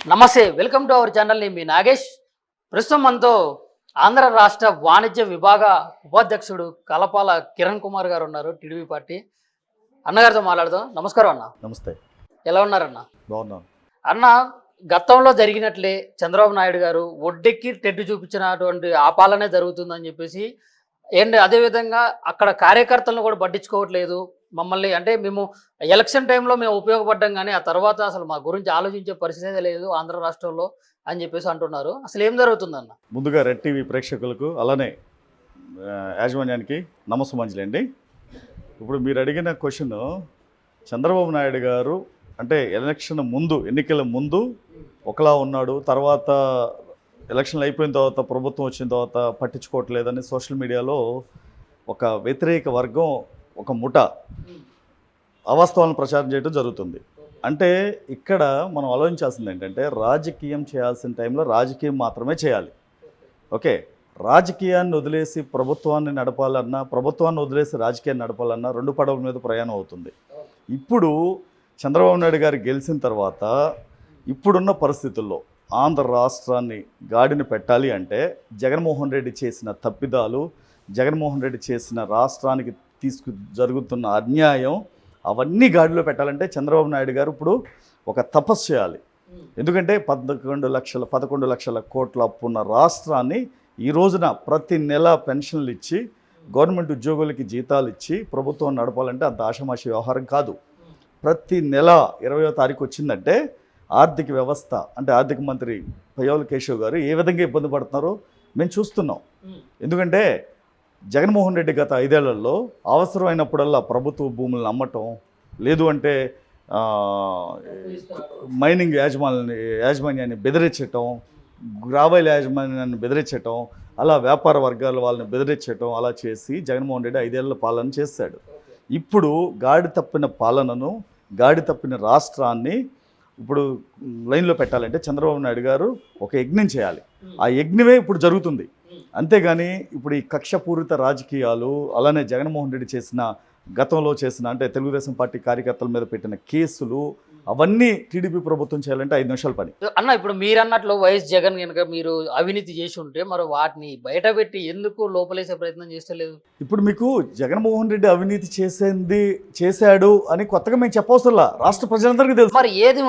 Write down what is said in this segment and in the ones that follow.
నమస్తే, welcome to our channel. నేను మీ నాగేష్. ప్రస్తుతం మనతో ఆంధ్ర రాష్ట్ర వాణిజ్య విభాగ ఉపాధ్యక్షుడు కలపాల కిరణ్ కుమార్ గారు ఉన్నారు, టీడీపీ పార్టీ. అన్నగారితో మాట్లాడదాం. నమస్కారం అన్న. నమస్తే. ఎలా ఉన్నారన్న? బాగున్నాను అన్న, గతంలో జరిగినట్లే చంద్రబాబు నాయుడు గారు ఒడ్డెక్కి టెడ్డు చూపించినటువంటి ఆ పాలనే జరుగుతుందని చెప్పేసి అదేవిధంగా అక్కడ కార్యకర్తలను కూడా పట్టించుకోవట్లేదు. మమ్మల్ని అంటే మేము ఎలక్షన్ టైంలో మేము ఉపయోగపడ్డాం, కానీ ఆ తర్వాత అసలు మా గురించి ఆలోచించే పరిస్థితి లేదు ఆంధ్ర రాష్ట్రంలో అని చెప్పేసి అంటున్నారు. అసలు ఏం జరుగుతుందన్న? ముందుగా రెడ్ టీవీ ప్రేక్షకులకు అలానే యాజమాన్యానికి నమస్సుమంజలండి. ఇప్పుడు మీరు అడిగిన క్వశ్చన్, చంద్రబాబు నాయుడు గారు అంటే ఎన్నికల ముందు ఒకలా ఉన్నాడు, తర్వాత ఎలక్షన్లు అయిపోయిన తర్వాత ప్రభుత్వం వచ్చిన తర్వాత పట్టించుకోవట్లేదని సోషల్ మీడియాలో ఒక వ్యతిరేక వర్గం, ఒక ముఠ అవాస్తవాలను ప్రచారం చేయడం జరుగుతుంది. అంటే ఇక్కడ మనం ఆలోచించాల్సింది ఏంటంటే, రాజకీయం చేయాల్సిన టైంలో రాజకీయం మాత్రమే చేయాలి. ఓకే, రాజకీయాన్ని వదిలేసి ప్రభుత్వాన్ని నడపాలన్నా, ప్రభుత్వాన్ని వదిలేసి రాజకీయాన్ని నడపాలన్నా రెండు పడవల మీద ప్రయాణం అవుతుంది. ఇప్పుడు చంద్రబాబు నాయుడు గారు గెలిచిన తర్వాత ఇప్పుడున్న పరిస్థితుల్లో ఆంధ్ర రాష్ట్రాన్ని గాడిని పెట్టాలి అంటే జగన్మోహన్ రెడ్డి చేసిన తప్పిదాలు, జగన్మోహన్ రెడ్డి చేసిన రాష్ట్రానికి జరుగుతున్న అన్యాయం, అవన్నీ గాడిలో పెట్టాలంటే చంద్రబాబు నాయుడు గారు ఇప్పుడు ఒక తపస్సు చేయాలి. ఎందుకంటే 11 లక్షల కోట్ల అప్పున్న రాష్ట్రాన్ని ఈ రోజున ప్రతి నెల పెన్షన్లు ఇచ్చి, గవర్నమెంట్ ఉద్యోగులకి జీతాలు ఇచ్చి ప్రభుత్వం నడపాలంటే అంత ఆషామాషి వ్యవహారం కాదు. ప్రతి నెల 20వ తారీఖు వచ్చిందంటే ఆర్థిక వ్యవస్థ అంటే ఆర్థిక మంత్రి పయ్యావుల కేశవ్ గారు ఏ విధంగా ఇబ్బంది పడుతున్నారో మేము చూస్తున్నాం. ఎందుకంటే జగన్మోహన్ రెడ్డి గత 5 ఏళ్లలో అవసరమైనప్పుడల్లా ప్రభుత్వ భూములను అమ్మటం, లేదు అంటే మైనింగ్ యాజమాన్యాన్ని బెదిరించటం, గ్రావైల్ యాజమాన్యాన్ని బెదిరించటం, అలా వ్యాపార వర్గాల వాళ్ళని బెదిరించటం, అలా చేసి జగన్మోహన్ రెడ్డి 5 ఏళ్ల పాలన చేశాడు. ఇప్పుడు గాడి తప్పిన పాలనను, గాడి తప్పిన రాష్ట్రాన్ని ఇప్పుడు లైన్లో పెట్టాలంటే చంద్రబాబు నాయుడు గారు ఒక యజ్ఞం చేయాలి. ఆ యజ్ఞమే ఇప్పుడు జరుగుతుంది. అంతేగాని ఇప్పుడు ఈ కక్షపూరిత రాజకీయాలు, అలానే జగన్మోహన్ రెడ్డి గతంలో చేసిన అంటే తెలుగుదేశం పార్టీ కార్యకర్తల మీద పెట్టిన కేసులు, అవన్నీ టీడీపీ ప్రభుత్వం చేయాలంటే 5 నిమిషాల పని. అన్న, ఇప్పుడు మీరు అన్నట్లు వైఎస్ జగన్ కనుక మీరు అవినీతి చేసి ఉంటే మరి వాటిని బయట పెట్టి ఎందుకు లోపలేసే ప్రయత్నం చేస్తలేదు? ఇప్పుడు మీకు జగన్మోహన్ రెడ్డి అవినీతి చేశాడు అని కొత్తగా మేము చెప్పవసరంలా, రాష్ట్ర ప్రజలందరికీ తెలుసు.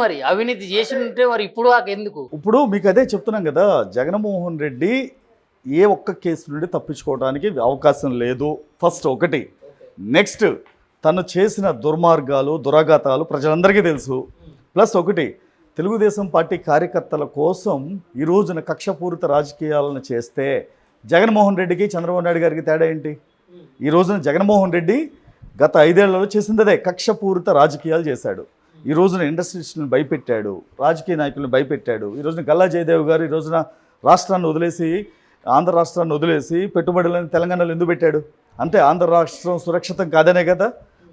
మరి అవినీతి చేసి ఉంటే మరి ఇప్పుడు ఎందుకు? ఇప్పుడు మీకు అదే చెప్తున్నాం కదా, జగన్మోహన్ రెడ్డి ఏ ఒక్క కేసు నుండి తప్పించుకోవడానికి అవకాశం లేదు. ఫస్ట్ ఒకటి. నెక్స్ట్, తను చేసిన దుర్మార్గాలు, దురాఘాతాలు ప్రజలందరికీ తెలుసు. ప్లస్ ఒకటి, తెలుగుదేశం పార్టీ కార్యకర్తల కోసం ఈ రోజున కక్షపూరిత రాజకీయాలను చేస్తే జగన్మోహన్ రెడ్డికి చంద్రబాబు నాయుడు గారికి తేడా ఏంటి? ఈ రోజున జగన్మోహన్ రెడ్డి గత 5 ఏళ్లలో చేసింది అదే, కక్షపూరిత రాజకీయాలు చేశాడు. ఈ రోజున ఇండస్ట్రీస్ని భయపెట్టాడు, రాజకీయ నాయకులను భయపెట్టాడు. ఈ రోజున గల్లా జయదేవ్ గారు ఈ రోజున ఆంధ్ర రాష్ట్రాన్ని వదిలేసి పెట్టుబడులను తెలంగాణలో ఎందుకు పెట్టాడు అంటే ఆంధ్ర రాష్ట్రం సురక్షితం కాదనే కదా.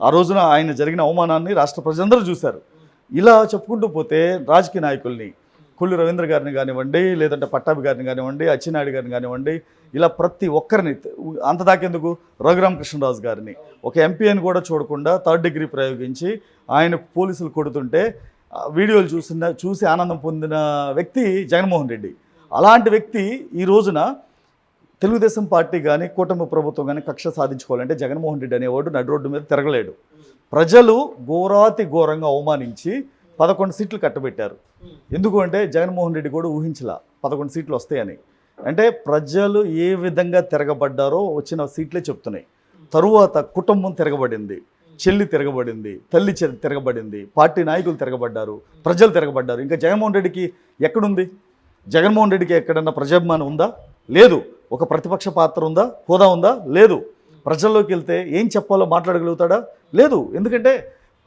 ఆ రోజున ఆయన జరిగిన అవమానాన్ని రాష్ట్ర ప్రజలందరూ చూశారు. ఇలా చెప్పుకుంటూ పోతే రాజకీయ నాయకుల్ని, కొల్లు రవీంద్ర గారిని కానివ్వండి, లేదంటే పట్టాభి గారిని కానివ్వండి, అచ్చెన్నాయుడు గారిని కానివ్వండి, ఇలా ప్రతి ఒక్కరిని, అంతదాకెందుకు రఘురామకృష్ణరాజు గారిని, ఒక ఎంపీ అని కూడా చూడకుండా 3rd డిగ్రీ ప్రయోగించి ఆయన పోలీసులు కొడుతుంటే వీడియోలు చూసి ఆనందం పొందిన వ్యక్తి జగన్మోహన్ రెడ్డి. అలాంటి వ్యక్తి ఈ రోజున తెలుగుదేశం పార్టీ కానీ కూటమి ప్రభుత్వం కానీ కక్ష సాధించుకోవాలంటే జగన్మోహన్ రెడ్డి అనేవాడు నడి రోడ్డు మీద తిరగలేడు. ప్రజలు ఘోరంగా అవమానించి 11 సీట్లు కట్టబెట్టారు. ఎందుకు అంటే జగన్మోహన్ రెడ్డి కూడా ఊహించలా 11 సీట్లు వస్తాయని. అంటే ప్రజలు ఏ విధంగా తిరగబడ్డారో వచ్చిన సీట్లే చెప్తున్నాయి. తరువాత కుటుంబం తిరగబడింది, చెల్లి తిరగబడింది, తల్లి తిరగబడింది, పార్టీ నాయకులు తిరగబడ్డారు, ప్రజలు తిరగబడ్డారు. ఇంకా జగన్మోహన్ రెడ్డికి ఎక్కడుంది? జగన్మోహన్ రెడ్డికి ఎక్కడన్నా ప్రజాభిమానం ఉందా? లేదు. ఒక ప్రతిపక్ష పాత్ర ఉందా? హోదా ఉందా? లేదు. ప్రజల్లోకి వెళ్తే ఏం చెప్పాలో మాట్లాడగలుగుతాడా? లేదు. ఎందుకంటే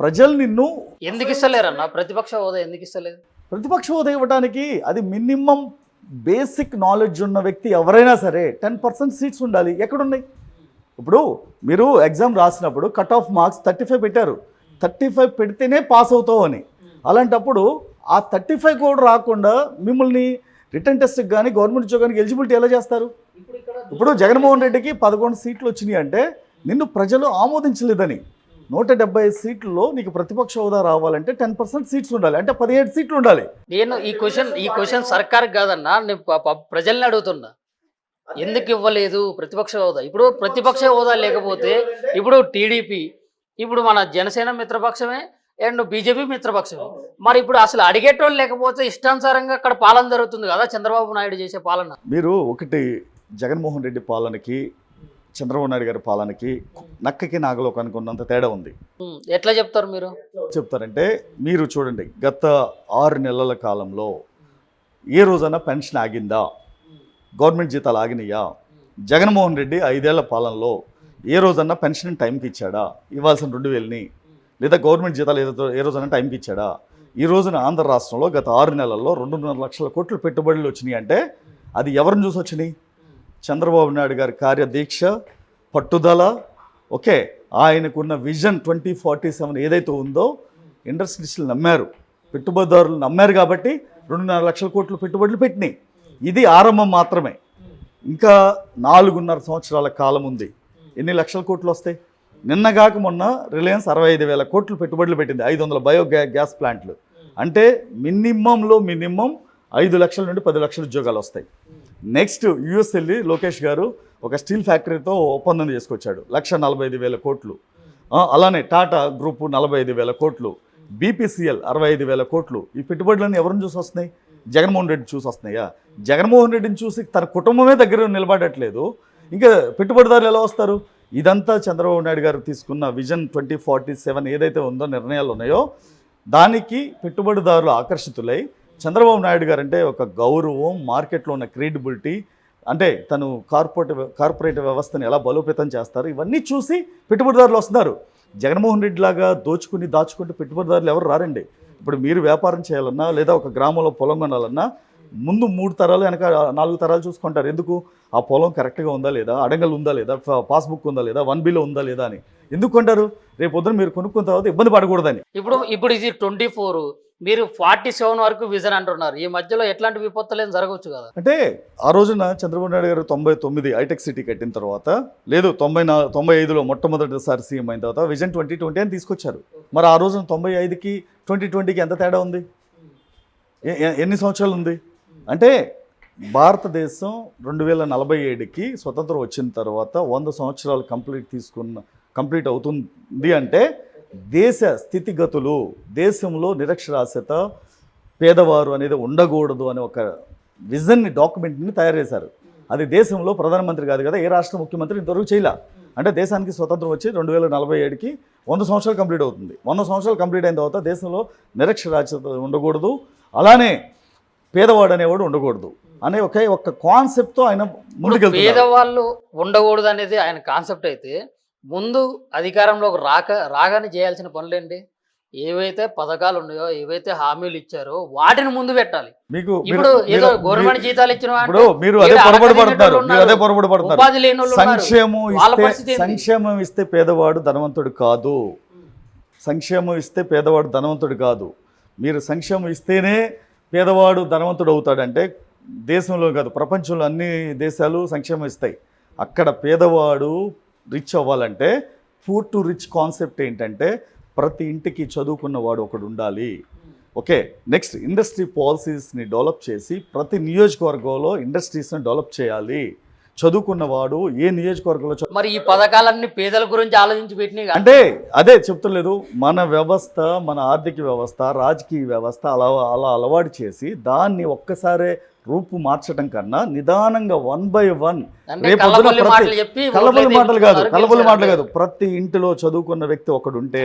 ప్రజలు నిన్ను ఎందుకు ఇస్తలేరన్న? ప్రతిపక్ష హోదా ఎందుకు ఇస్తలేదు? ప్రతిపక్ష హోదా ఇవ్వడానికి అది మినిమం బేసిక్ నాలెడ్జ్ ఉన్న వ్యక్తి ఎవరైనా సరే 10% సీట్స్ ఉండాలి. ఎక్కడున్నాయి? ఇప్పుడు మీరు ఎగ్జామ్ రాసినప్పుడు కట్ ఆఫ్ మార్క్స్ 35 పెట్టారు. 35 పెడితేనే పాస్ అవుతావు అని. అలాంటప్పుడు ఆ 35 కూడా రాకుండా మిమ్మల్ని రిటర్న్ టెస్ట్కి కానీ గవర్నమెంట్ ఉద్యోగానికి ఎలిజిబిలిటీ ఎలా చేస్తారు? ఇప్పుడు జగన్మోహన్ రెడ్డికి 11 సీట్లు వచ్చినాయి అంటే నిన్ను ప్రజలు ఆమోదించలేదని. 175 సీట్లలో నీకు ప్రతిపక్ష హోదా రావాలంటే 10% సీట్స్ ఉండాలి, అంటే 17 సీట్లు ఉండాలి. నేను ఈ క్వశ్చన్ సర్కార్ కాదన్నా, నేను ప్రజల్ని అడుగుతున్నా, ఎందుకు ఇవ్వలేదు ప్రతిపక్ష హోదా? ఇప్పుడు ప్రతిపక్ష హోదా లేకపోతే ఇప్పుడు టీడీపీ, ఇప్పుడు మన జనసేన మిత్రపక్షమే అండ్ బీజేపీ మిత్రపక్షమే, మరి ఇప్పుడు అసలు అడిగేటోళ్ళు లేకపోతే ఇష్టానుసారంగా అక్కడ పాలన జరుగుతుంది కదా చంద్రబాబు నాయుడు చేసే పాలన. మీరు ఒకటి జగన్మోహన్ రెడ్డి పాలనకి చంద్రబాబు నాయుడు గారి పాలనకి నక్కకి నాగలోకానికి ఉన్నంత తేడా ఉంది. ఎట్లా చెప్తారు మీరు? చెప్తారంటే మీరు చూడండి, గత 6 నెలల కాలంలో ఏ రోజైనా పెన్షన్ ఆగిందా? గవర్నమెంట్ జీతాలు ఆగినాయా? జగన్మోహన్ రెడ్డి 5 ఏళ్ల పాలనలో ఏ రోజన్నా పెన్షన్ టైంకి ఇచ్చాడా? ఇవ్వాల్సిన 2000ని లేదా గవర్నమెంట్ జీతాలు ఏ రోజైనా టైంకి ఇచ్చాడా? ఈ రోజున ఆంధ్ర రాష్ట్రంలో గత 6 నెలల్లో 2.5 లక్షల కోట్లు పెట్టుబడులు వచ్చినాయి అంటే అది ఎవరిని చూసి వచ్చినాయి? చంద్రబాబు నాయుడు గారి కార్యదీక్ష, పట్టుదల, ఓకే, ఆయనకున్న విజన్ 2047 ఏదైతే ఉందో ఇండస్ట్రీస్లు నమ్మారు, పెట్టుబడిదారులు నమ్మారు కాబట్టి 2.5 లక్షల కోట్లు పెట్టుబడులు పెట్టినాయి. ఇది ఆరంభం మాత్రమే. ఇంకా 4.5 సంవత్సరాల కాలం ఉంది. ఎన్ని లక్షల కోట్లు వస్తాయి? నిన్నగాక మొన్న రిలయన్స్ 65,000 కోట్లు పెట్టుబడులు పెట్టింది, 500 గ్యాస్ ప్లాంట్లు. అంటే మినిమం 5 లక్షల నుండి 10 లక్షల ఉద్యోగాలు వస్తాయి. నెక్స్ట్ యుఎస్ వెళ్ళి లోకేష్ గారు ఒక స్టీల్ ఫ్యాక్టరీతో ఒప్పందం చేసుకొచ్చాడు, 1,45,000 కోట్లు. అలానే టాటా గ్రూపు 45,000 కోట్లు, బీపీసీఎల్ 65,000 కోట్లు. ఈ పెట్టుబడులన్నీ ఎవరిని చూసి వస్తున్నాయి? జగన్మోహన్ రెడ్డి చూసి వస్తున్నాయా? జగన్మోహన్ రెడ్డిని చూసి తన కుటుంబమే దగ్గర నిలబడట్లేదు, ఇంకా పెట్టుబడిదారులు ఎలా వస్తారు? ఇదంతా చంద్రబాబు నాయుడు గారు తీసుకున్న విజన్ 2047 ఏదైతే ఉందో, నిర్ణయాలు ఉన్నాయో, దానికి పెట్టుబడిదారులు ఆకర్షితులై చంద్రబాబు నాయుడు గారు అంటే ఒక గౌరవం, మార్కెట్లో ఉన్న క్రెడిబిలిటీ, అంటే తను కార్పొరేట్ వ్యవస్థను ఎలా బలోపేతం చేస్తారు, ఇవన్నీ చూసి పెట్టుబడిదారులు వస్తున్నారు. జగన్మోహన్ రెడ్డి లాగా దాచుకుంటూ పెట్టుబడిదారులు ఎవరు రారండి. ఇప్పుడు మీరు వ్యాపారం చేయాలన్నా లేదా ఒక గ్రామంలో పొలం కొనాలన్నా ముందు 3 తరాలు వెనక 4 తరాలు చూసుకుంటారు. ఎందుకు? ఆ పొలం కరెక్ట్గా ఉందా లేదా, అడంగల్ ఉందా లేదా, పాస్బుక్ ఉందా లేదా, 1Bలో ఉందా లేదా అని. ఎందుకు కొంటారు? రేపు పొద్దున మీరు కొనుక్కున్న తర్వాత ఇబ్బంది పడకూడదని. ఇప్పుడు ఇది 24, మీరు 47 వరకు విజన్ అంటున్నారు. ఈ మధ్యలో ఎట్లాంటి విపత్తులు ఏం జరగవచ్చు కదా? అంటే ఆ రోజున చంద్రబాబు నాయుడు గారు 99 హైటెక్ సిటీ కట్టిన తర్వాత, లేదు 95లో మొట్టమొదటిసారి సీఎం అయిన తర్వాత విజన్ 2020 అని తీసుకొచ్చారు. మరి ఆ రోజున 95కి 2020కి ఎంత తేడా ఉంది? ఎన్ని సంవత్సరాలు ఉంది? అంటే భారతదేశం 2047కి స్వతంత్రం వచ్చిన తర్వాత 100 సంవత్సరాలు కంప్లీట్ అవుతుంది అంటే దేశ స్థితిగతులు, దేశంలో నిరక్షరాస్యత, పేదవారు అనేది ఉండకూడదు అనే ఒక విజన్ని, డాక్యుమెంట్ని తయారు చేశారు. అది దేశంలో ప్రధానమంత్రి కాదు కదా, ఏ రాష్ట్ర ముఖ్యమంత్రి ఇంతవరకు చేయలే. అంటే దేశానికి స్వతంత్రం వచ్చి 2047కి 100 సంవత్సరాలు కంప్లీట్ అవుతుంది. 100 సంవత్సరాలు కంప్లీట్ అయిన తర్వాత దేశంలో నిరక్షరాస్యత ఉండకూడదు, అలానే పేదవాడు అనేవాడు ఉండకూడదు అనే ఒక్క కాన్సెప్ట్తో ఆయన ముందుకెళ్తారు. పేదవాళ్ళు ఉండకూడదు అనేది ఆయన కాన్సెప్ట్ అయితే, ముందు అధికారంలోకి రాగానే చేయాల్సిన పనులేండి? ఏవైతే పథకాలు ఉన్నాయో, ఏవైతే హామీలు ఇచ్చారో వాటిని ముందు పెట్టాలి. మీకు ఇప్పుడు ఏదో గవర్నమెంట్ జీతాలు ఇచ్చిన మీరు అదే పొరపాటు పడుతున్నారు. సంక్షేమం ఇస్తే పేదవాడు ధనవంతుడు కాదు. సంక్షేమం ఇస్తే పేదవాడు ధనవంతుడు కాదు. మీరు సంక్షేమం ఇస్తేనే పేదవాడు ధనవంతుడు అవుతాడంటే దేశంలో కాదు, ప్రపంచంలో అన్ని దేశాలు సంక్షేమం ఇస్తాయి. అక్కడ పేదవాడు రిచ్ అవ్వాలంటే పూర్ టు రిచ్ కాన్సెప్ట్ ఏంటంటే ప్రతి ఇంటికి చదువుకున్నవాడు ఒకడు ఉండాలి. ఓకే, నెక్స్ట్ ఇండస్ట్రీ పాలసీస్ని డెవలప్ చేసి ప్రతి నియోజకవర్గంలో ఇండస్ట్రీస్ని డెవలప్ చేయాలి. చదువుకున్నవాడు ఏ నియోజకవర్గంలో మరి ఈ పథకాలన్నీ పేదల గురించి ఆలోచించి పెట్టినాయి అంటే అదే చెప్తలేదు. మన వ్యవస్థ, మన ఆర్థిక వ్యవస్థ, రాజకీయ వ్యవస్థ అలా అలవాటు చేసి దాన్ని ఒక్కసారే రూపు మార్చడం కన్నా నిదానంగా 1 by 1 కలబొల్లి మాటలు కాదు, ప్రతి ఇంటిలో చదువుకున్న వ్యక్తి ఒకడుంటే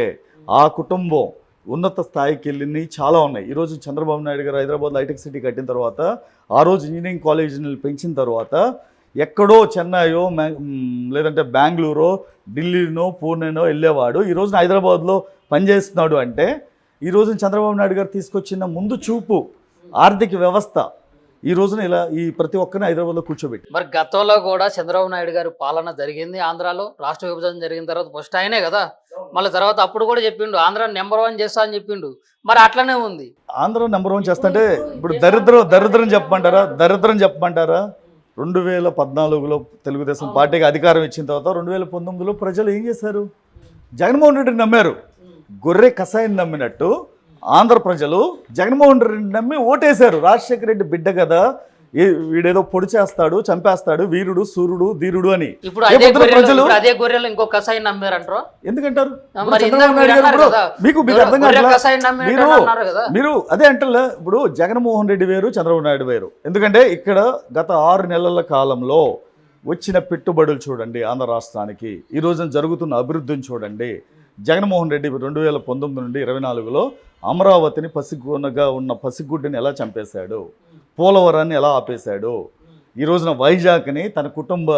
ఆ కుటుంబం ఉన్నత స్థాయికి వెళ్ళింది చాలా ఉన్నాయి. ఈరోజు చంద్రబాబు నాయుడు గారు హైదరాబాద్లో హైటెక్ సిటీ కట్టిన తర్వాత, ఆ రోజు ఇంజనీరింగ్ కాలేజీని పెంచిన తర్వాత ఎక్కడో చెన్నైయో లేదంటే బెంగళూరో, ఢిల్లీనో, పూణేనో వెళ్ళేవాడు ఈ రోజున హైదరాబాద్లో పనిచేస్తున్నాడు అంటే ఈ రోజున చంద్రబాబు నాయుడు గారు తీసుకొచ్చిన ముందు చూపు ఆర్థిక వ్యవస్థ ఈ రోజున ఇలా ఈ ప్రతి ఒక్కరిని హైదరాబాద్లో కూర్చోబెట్టి. మరి గతంలో కూడా చంద్రబాబు నాయుడు గారు పాలన జరిగింది ఆంధ్రాలో. రాష్ట్ర విభజన జరిగిన తర్వాత ఫస్ట్ ఆయనే కదా, మళ్ళీ తర్వాత అప్పుడు కూడా చెప్పిండు ఆంధ్ర నెంబర్ 1 చేస్తా అని చెప్పిండు. మరి అట్లనే ఉంది. ఆంధ్ర నెంబర్ 1 చేస్తుంటే ఇప్పుడు దరిద్రం చెప్పమంటారా? 2014లో తెలుగుదేశం పార్టీకి అధికారం ఇచ్చిన తర్వాత 2019లో ప్రజలు ఏం చేశారు? జగన్మోహన్ రెడ్డిని నమ్మారు. గొర్రె కషాయం నమ్మినట్టు ఆంధ్ర ప్రజలు జగన్మోహన్ రెడ్డిని నమ్మి ఓటేశారు. రాజశేఖర రెడ్డి బిడ్డ కదా, వీడేదో పొడి చేస్తాడు, చంపేస్తాడు, వీరుడు సూర్యుడు ధీరుడు అని. ఇప్పుడు అదే గొర్రెలు ఇంకో కషాయం నమ్మారంటారు. ఎందుకంటారు? మరి మీకు అర్థం కాదు. మీరు అదే అంటారా? ఇప్పుడు జగన్మోహన్ రెడ్డి వేరు, చంద్రబాబు నాయుడు వేరు. ఎందుకంటే ఇక్కడ గత 6 నెలల కాలంలో వచ్చిన పెట్టుబడులు చూడండి, ఆంధ్ర రాష్ట్రానికి ఈ రోజున జరుగుతున్న అభివృద్ధిని చూడండి. జగన్మోహన్ రెడ్డి 2019 నుండి 24లో అమరావతిని పసిగున్నగా ఉన్న పసిగుడ్డిని ఎలా చంపేశాడు, పోలవరాన్ని ఎలా ఆపేశాడు, ఈ రోజున వైజాగ్ని తన కుటుంబ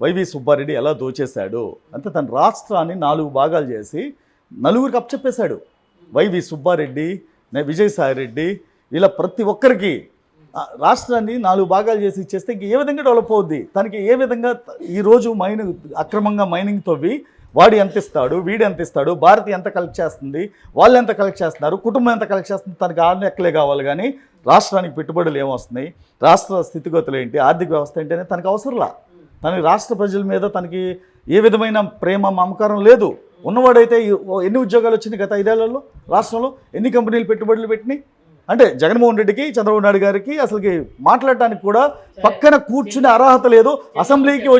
వైవి సుబ్బారెడ్డి ఎలా దోచేశాడు, అంటే తన రాష్ట్రాన్ని 4 భాగాలు చేసి నలుగురికి అప్పచెప్పేశాడు. వైవి సుబ్బారెడ్డి, విజయసాయిరెడ్డి, ఇలా ప్రతి ఒక్కరికి రాష్ట్రాన్ని 4 భాగాలు చేసి ఇచ్చేస్తే ఇంక ఏ విధంగా డెవలప్ అవుద్ది? తనకి ఏ విధంగా ఈరోజు అక్రమంగా మైనింగ్ తవ్వి వాడు ఎంత ఇస్తాడు, వీడు ఎంత ఇస్తాడు, భారతి ఎంత కలెక్ట్ చేస్తుంది, వాళ్ళు ఎంత కలెక్ట్ చేస్తున్నారు, కుటుంబం ఎంత కలెక్ట్ చేస్తుంది, తనకి ఆ లెక్కలే కావాలి. కానీ రాష్ట్రానికి పెట్టుబడులు ఏమొస్తున్నాయి, రాష్ట్ర స్థితిగతులు ఏంటి, ఆర్థిక వ్యవస్థ ఏంటి అనేది తనకు అవసరంలా. తనకి రాష్ట్ర ప్రజల మీద తనకి ఏ విధమైన ప్రేమ మమకారం లేదు. ఉన్నవాడైతే ఎన్ని ఉద్యోగాలు వచ్చినాయి గత 5 ఏళ్లలో రాష్ట్రంలో, ఎన్ని కంపెనీలు పెట్టుబడులు పెట్టినాయి? అంటే జగన్మోహన్ రెడ్డికి, చంద్రబాబు నాయుడు గారికి అసలుకి మాట్లాడటానికి కూడా పక్కన కూర్చునే అర్హత లేదు. అసెంబ్లీకి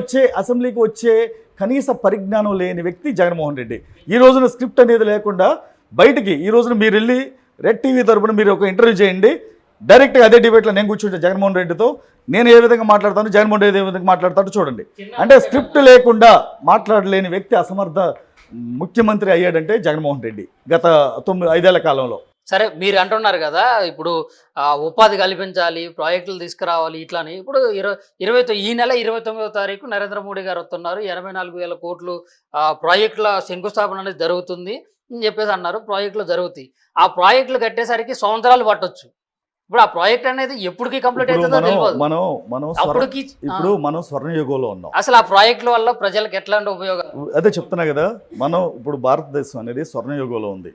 వచ్చే కనీస పరిజ్ఞానం లేని వ్యక్తి జగన్మోహన్ రెడ్డి. ఈ రోజున స్క్రిప్ట్ అనేది లేకుండా బయటికి, ఈ రోజున మీరు వెళ్ళి రెడ్ టీవీ తరపున మీరు ఒక ఇంటర్వ్యూ చేయండి, డైరెక్ట్గా అదే డిబేట్లో నేను కూర్చుంటే జగన్మోహన్ రెడ్డితో నేను ఏ విధంగా మాట్లాడతాను, జగన్మోహన్ రెడ్డి ఏ విధంగా మాట్లాడతాడో చూడండి. అంటే స్క్రిప్ట్ లేకుండా మాట్లాడలేని వ్యక్తి అసమర్థ ముఖ్యమంత్రి అయ్యాడంటే జగన్మోహన్ రెడ్డి గత 5 ఏళ్ల కాలంలో. సరే, మీరు అంటున్నారు కదా ఇప్పుడు ఉపాధి కల్పించాలి, ప్రాజెక్టులు తీసుకురావాలి ఇట్లాని. ఇప్పుడు ఈ నెల 29వ తారీఖు నరేంద్ర మోడీ గారు వస్తున్నారు. 84,000 కోట్లు ప్రాజెక్టుల శంకుస్థాపన అనేది జరుగుతుంది అని చెప్పేసి అన్నారు. ప్రాజెక్టులు జరుగుతాయి. ఆ ప్రాజెక్టులు కట్టేసరికి సంవత్సరాలు పట్టొచ్చు. ఇప్పుడు ఆ ప్రాజెక్ట్ అనేది ఎప్పటికి కంప్లీట్ అవుతుందో తెలియదు. మనం స్వర్ణయుగంలో ఉన్నాం. అసలు ఆ ప్రాజెక్టుల వల్ల ప్రజలకు ఎట్లాంటి ఉపయోగం? అదే చెప్తున్నా కదా, మనం ఇప్పుడు భారతదేశం అనేది స్వర్ణయుగంలో ఉంది.